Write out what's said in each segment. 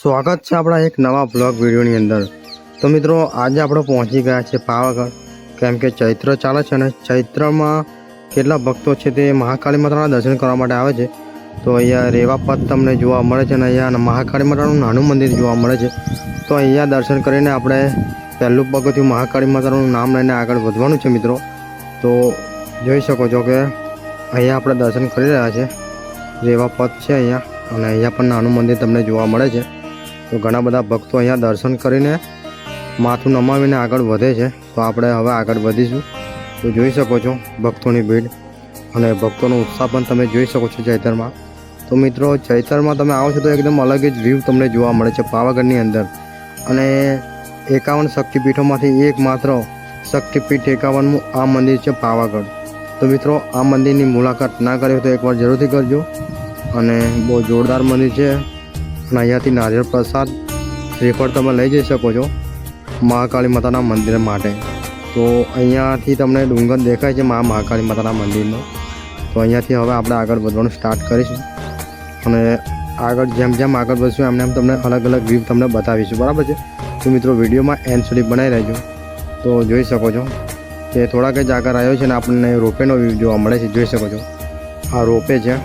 સ્વાગત છે આપણા એક નવા બ્લોગ વિડીયોની અંદર। તો મિત્રો આજે આપણે પહોંચી ગયા છે પાવાગઢ, કેમ કે ચૈત્ર ચાલે છે અને ચૈત્રમાં કેટલા ભક્તો છે તે મહાકાળી માતાના દર્શન કરવા માટે આવે છે। તો અહીંયા રેવા પથ તમને જોવા મળે છે અને અહીંયા મહાકાળી માતાનું નાનું મંદિર જોવા મળે છે। તો અહીંયા દર્શન કરીને આપણે પહેલું પગથિયું મહાકાળી માતાનું નામ લઈને આગળ વધવાનું છે મિત્રો। તો જોઈ શકો છો કે અહીંયા આપણે દર્શન કરી રહ્યા છે, રેવા પથ છે અહીંયા, અને અહીંયા પણ નાનું મંદિર તમને જોવા મળે છે। તો ઘણા બધા ભક્તો અહીંયા દર્શન કરીને માથું નમાવીને આગળ વધે છે। તો આપણે હવે આગળ વધીશું। તો જોઈ શકો છો ભક્તોની ભીડ અને ભક્તોનો ઉત્સાહ પણ તમે જોઈ શકો છો ચૈતરમાં। તો મિત્રો ચૈતરમાં તમે આવો છો તો એકદમ અલગ જ વ્યૂ તમને જોવા મળે છે પાવાગઢની અંદર। અને 51 શક્તિપીઠોમાંથી એકમાત્ર શક્તિપીઠ 51મું આ મંદિર છે પાવાગઢ। તો મિત્રો આ મંદિરની મુલાકાત ના કરી હોય તો એકવાર જરૂરથી કરજો, અને બહુ જોરદાર મંદિર છે। અને અહીંયાથી નારિયેળ પ્રસાદ શ્રીફળ તમે લઈ જઈ શકો છો મહાકાળી માતાના મંદિર માટે। તો અહીંયાથી તમને ડુંગર દેખાય છે મહાકાળી માતાના મંદિરનો। તો અહીંયાથી હવે આપણે આગળ વધવાનું સ્ટાર્ટ કરીશું, અને આગળ જેમ જેમ આગળ વધશું એમને એમ તમને અલગ અલગ વ્યૂ તમને બતાવીશું, બરાબર છે। તો મિત્રો વિડીયોમાં એન્ડ સુધી બનાવી રહેજો। તો જોઈ શકો છો કે થોડાક જ આગળ આવ્યો છે અને આપણને રોપેનો વ્યૂ જોવા મળે છે। જોઈ શકો છો આ રોપે છે,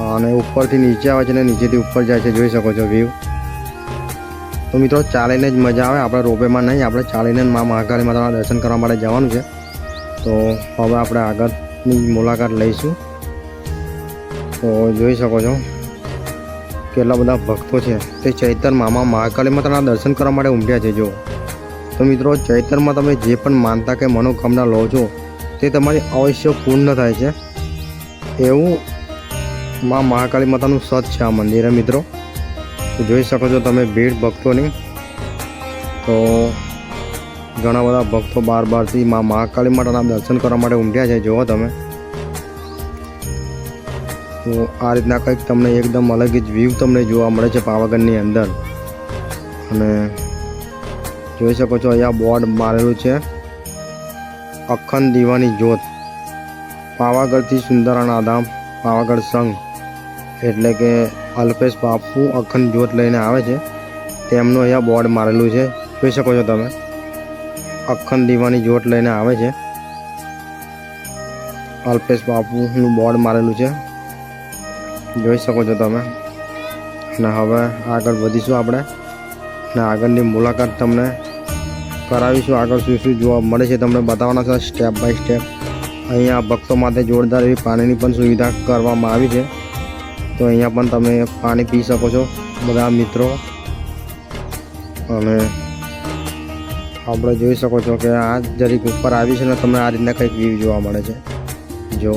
અને ઉપરથી નીચે આવે છે અને નીચેથી ઉપર જાય છે। જોઈ શકો છો વ્યૂ। તો મિત્રો ચાલીને જ મજા આવે, આપણે રોપેમાં નહીં, આપણે ચાલીને જ મહાકાળી માતાના દર્શન કરવા માટે જવાનું છે। તો હવે આપણે આગળની મુલાકાત લઈશું। તો જોઈ શકો છો કેટલા બધા ભક્તો છે તે ચૈતરમાં મહાકાળી માતાના દર્શન કરવા માટે ઉમટ્યા છે। જો તો મિત્રો ચૈતરમાં તમે જે પણ માનતા કે મનોકામના લો છો તે તમારી અવશ્ય પૂર્ણ થાય છે, એવું મહાકાળી માતાનું સત છે આ મંદિરે મિત્રો। તો જોઈ શકો છો તમે ભીડ ભક્તોની। તો ઘણા બધા ભક્તો બારથી મહાકાળી માતાના દર્શન કરવા માટે ઉમટ્યા છે, જુઓ તમે। તો આ રીતના કંઈક તમને એકદમ અલગ જ વ્યૂ તમને જોવા મળે છે પાવાગઢની અંદર। અને જોઈ શકો છો અહીંયા બોર્ડ મારેલું છે, અખંડ દીવાની જ્યોત પાવાગઢથી સુંદરાના ધામ પાવાગઢ સંઘ, એટલે કે અલ્પેશ બાપુ અખંડ જ્યોત લઈને આવે છે તેમનું અહીંયા બોર્ડ મારેલું છે। જોઈ શકો છો તમે અખંડ દીવાની જ્યોત લઈને આવે છે, અલ્પેશ બાપુનું બોર્ડ મારેલું છે, જોઈ શકો છો તમે। અને હવે આગળ વધીશું આપણે, અને આગળની મુલાકાત તમને કરાવીશું। આગળ શું શું જોવા મળે છે તમને બતાવવાના છે સ્ટેપ બાય સ્ટેપ। અહીંયા ભક્તો માટે જોરદાર એવી પાણીની પણ સુવિધા કરવામાં આવી છે। તો અહીંયા પણ તમે પાણી પી શકો છો બધા મિત્રો। અને આપણે જોઈ શકો છો કે આ જરીક ઉપર આવી છે ને તમને આ રીતના કંઈક વ્યૂ જોવા મળે છે જો।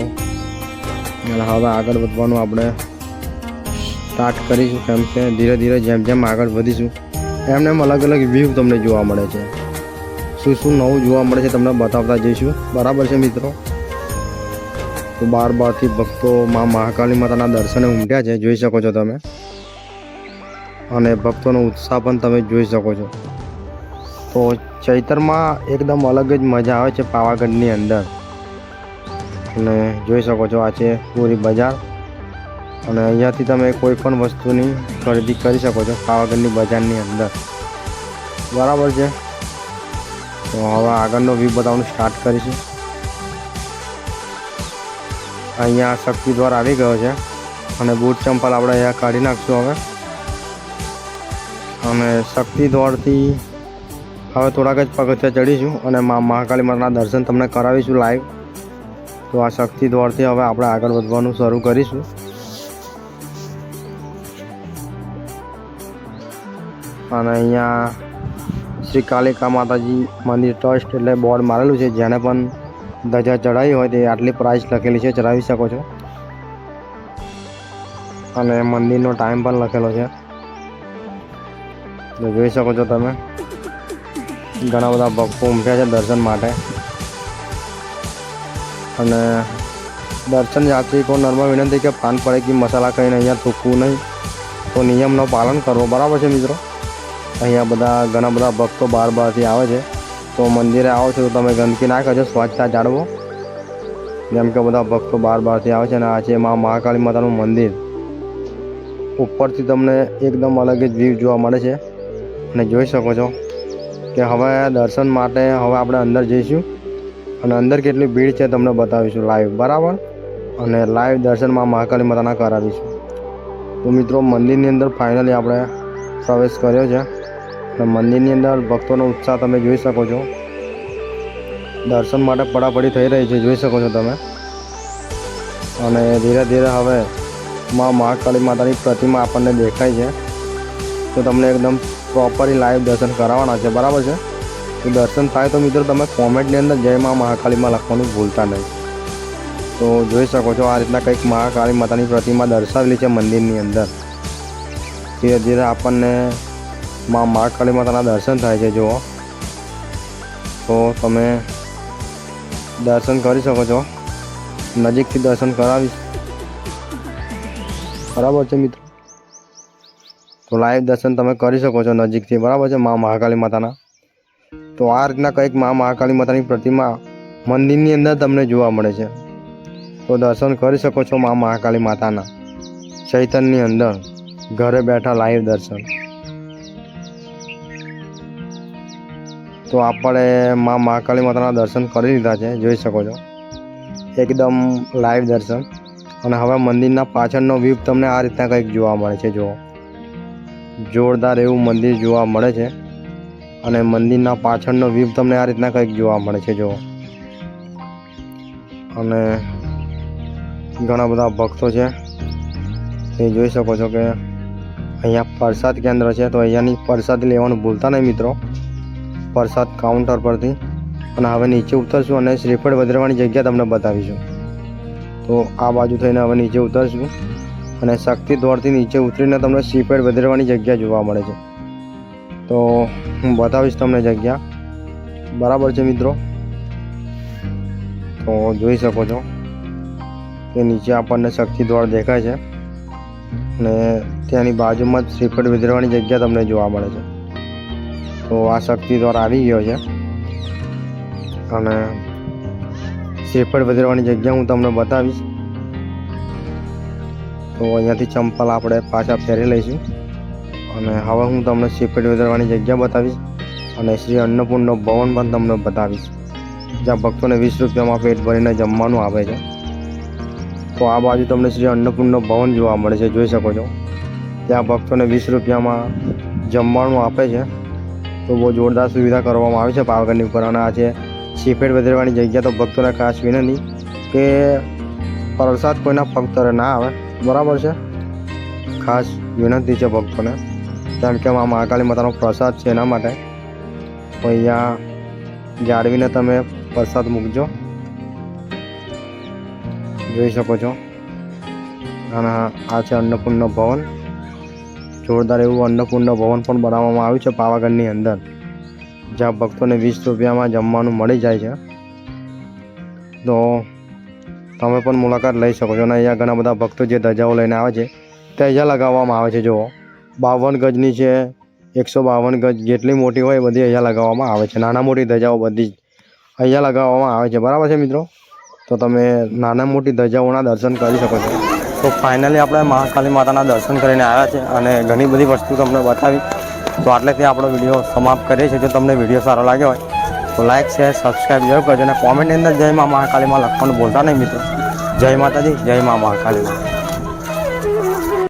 અને હવે આગળ વધવાનું આપણે સ્ટાર્ટ કરીશું, કેમ કે ધીરે ધીરે જેમ જેમ આગળ વધીશું એમને એમ અલગ અલગ વ્યૂ તમને જોવા મળે છે। શું શું નવું જોવા મળે છે તમને બતાવતા જઈશું, બરાબર છે મિત્રો। તો બારથી ભક્તો મહાકાળી માતાના દર્શને ઉમટ્યા છે, જોઈ શકો છો તમે। અને ભક્તોનો ઉત્સાહ પણ તમે જોઈ શકો છો। તો ચૈતરમાં એકદમ અલગ જ મજા આવે છે પાવાગઢની અંદર। અને જોઈ શકો છો આ છે પૂરી બજાર, અને અહીંયાથી તમે કોઈ પણ વસ્તુની ખરીદી કરી શકો છો પાવાગઢની બજારની અંદર, બરાબર છે। તો હવે આગળનો વ્યૂ બતાવવાનું સ્ટાર્ટ કરીશું। અહીંયા શક્તિ દ્વાર આવી ગયો છે, અને બૂટ ચંપલ આપણે અહીંયા કાઢી નાખશું હવે। અને શક્તિ દ્વારથી હવે થોડાક જ પગથિયાં ચડીશું અને મહાકાળી માતાના દર્શન તમને કરાવીશું લાઈવ। તો આ શક્તિ દ્વારથી હવે આપણે આગળ વધવાનું શરૂ કરીશું। અને અહીંયા શ્રી કાલિકા માતાજી મંદિર ટ્રસ્ટ એટલે બોર્ડ મારેલું છે, જેને પણ ધજા ચડાવી હોય તે આટલી પ્રાઇસ લખેલી છે, ચડાવી શકો છો। અને મંદિરનો ટાઈમ પણ લખેલો છે, તો જોઈ શકો છો તમે। ઘણા બધા ભક્તો ઉમટ્યા છે દર્શન માટે। અને દર્શન યાત્રિકો નર્મ વિનંતી કે પાન પડીકી મસાલા કહીને અહીંયા થૂકવું નહીં, તો નિયમનું પાલન કરવો, બરાબર છે મિત્રો। અહીંયા ઘણા બધા ભક્તો બહારથી આવે છે। તો મંદિરે આવો છો તો તમે ગંદકી ના કરજો, સ્વચ્છતા જાળવો, જેમ કે બધા ભક્તો બહારથી આવે છે। અને આ છે મહાકાળી માતાનું મંદિર। ઉપરથી તમને એકદમ અલગ જ વ્યૂ જોવા મળે છે અને જોઈ શકો છો કે હવે દર્શન માટે હવે આપણે અંદર જઈશું અને અંદર કેટલી ભીડ છે તમને બતાવીશું લાઈવ, બરાબર, અને લાઈવ દર્શનમાં મહાકાળી માતાના કરાવીશું. તો મિત્રો મંદિરની અંદર ફાઇનલી આપણે પ્રવેશ કર્યો છે અને મંદિરની અંદર ભક્તોનો ઉત્સાહ તમે જોઈ શકો છો. દર્શન માટે પડાપડી થઈ રહી છે, જોઈ શકો છો તમે. અને ધીરે ધીરે હવે મહાકાળી માતાની પ્રતિમા આપણને દેખાય છે. તો તમને એકદમ પ્રોપરલી લાઈવ દર્શન કરાવવાના છે, બરાબર છે. તો દર્શન થાય તો મિત્રો તમે કોમેન્ટની અંદર જય મહાકાળીમાં લખવાનું ભૂલતા નહીં. તો જોઈ શકો છો આ રીતના કંઈક મહાકાળી માતાની પ્રતિમા દર્શાવેલી છે મંદિરની અંદર. ધીરે ધીરે આપણને મહાકાળી માતાના દર્શન થાય છે. જુઓ, તો તમે દર્શન કરી શકો છો. નજીકથી દર્શન કરાવીશ, બરાબર છે મિત્રો. તો લાઈવ દર્શન તમે કરી શકો છો નજીકથી, બરાબર છે, મહાકાળી માતાના. તો આ રીતના કંઈક મહાકાળી માતાની પ્રતિમા મંદિરની અંદર તમને જોવા મળે છે. તો દર્શન કરી શકો છો મહાકાળી માતાના ચૈતનની અંદર, ઘરે બેઠા લાઈવ દર્શન. તો આપણે મહાકાળી માતાના દર્શન કરી લીધા છે, જોઈ શકો છો એકદમ લાઈવ દર્શન. અને હવે મંદિરના પાછળનો વ્યૂ તમને આ રીતના કંઈક જોવા મળે છે. જુઓ, જોરદાર એવું મંદિર જોવા મળે છે અને મંદિરના પાછળનો વ્યૂ તમને આ રીતના કંઈક જોવા મળે છે. જુઓ, અને ઘણા બધા ભક્તો છે એ જોઈ શકો છો કે અહીંયા પ્રસાદ કેન્દ્ર છે. તો અહીંયાની પ્રસાદ લેવાનું ભૂલતા નહીં મિત્રો, પ્રસાદ કાઉન્ટર પરથી. અને હવે નીચે ઉતરશું અને શ્રીફળ વધેરવાની જગ્યા તમને બતાવીશું. તો આ બાજુ થઈને હવે નીચે ઉતરશું અને શક્તિ દ્વારથી નીચે ઉતરીને તમને શ્રીફળ વધેરવાની જગ્યા જોવા મળે છે. તો હું બતાવીશ તમને જગ્યા, બરાબર છે મિત્રો. તો જોઈ શકો છો કે નીચે આપણને શક્તિ દ્વાર દેખાય છે અને ત્યાંની બાજુમાં જ શ્રીફળ વધેરવાની જગ્યા તમને જોવા મળે છે. તો આ શક્તિ દ્વાર આવી ગયો છે અને શ્રીફળ વધેરવાની જગ્યા હું તમને બતાવીશ. તો અહીંયાથી ચંપલ આપણે પાછા ફેરી લઈશું અને હવે હું તમને શ્રીફળ વધેરવાની જગ્યા બતાવીશ અને શ્રી અન્નપૂર્ણા ભવન પણ તમને બતાવીશ, જ્યાં ભક્તોને 20 રૂપિયામાં પેટ ભરીને જમવાનું આપે છે. તો આ બાજુ તમને શ્રી અન્નપૂર્ણા ભવન જોવા મળે છે, જોઈ શકો છો. ત્યાં ભક્તોને 20 રૂપિયામાં જમવાનું આપે છે. તો બહુ જોરદાર સુવિધા કરવામાં આવી છે પાવાગઢની ઉપર. અને આ છે શ્રીફળ વધેરવાની જગ્યા. તો ભક્તોને ખાસ વિનંતી કે પ્રસાદ કોઈના પગ તરે ના આવે, બરાબર છે. ખાસ વિનંતી છે ભક્તોને, કેમ કે મહાકાળી માતાનો પ્રસાદ છે એના માટે. તો અહીંયા જાળવીને તમે પ્રસાદ મૂકજો, જોઈ શકો છો. અને આ છે અન્નપૂર્ણા ભવન. જોરદાર એવું અન્નપૂર્ણા ભવન પણ બનાવવામાં આવ્યું છે પાવાગઢની અંદર, જ્યાં ભક્તોને 20 રૂપિયામાં જમવાનું મળી જાય છે. તો તમે પણ મુલાકાત લઈ શકો છો. અને અહીંયા ઘણા બધા ભક્તો જે ધજાઓ લઈને આવે છે તે અહીંયા લગાવવામાં આવે છે. જુઓ, 52 ગજની છે, 152 ગજ જેટલી મોટી હોય એ બધી અહીંયા લગાવવામાં આવે છે. નાના મોટી ધજાઓ બધી જ અહીંયા લગાવવામાં આવે છે, બરાબર છે મિત્રો. તો તમે નાના મોટી ધજાઓના દર્શન કરી શકો છો. તો ફાઇનલી આપણે મહાકાળી માતાના દર્શન કરીને આવ્યા છે અને ઘણી બધી વસ્તુ તમને બતાવી. તો આટલેથી આપણો વિડીયો સમાપ્ત કરીએ છીએ. જો તમને વિડીયો સારો લાગ્યો હોય તો લાઈક, શેર, સબસ્ક્રાઈબ જરૂર કરજો અને કોમેન્ટની અંદર જય મહાકાળીમાં લખવાનું ભૂલતા નહીં મિત્રો. જય માતાજી, જય મહાકાળી.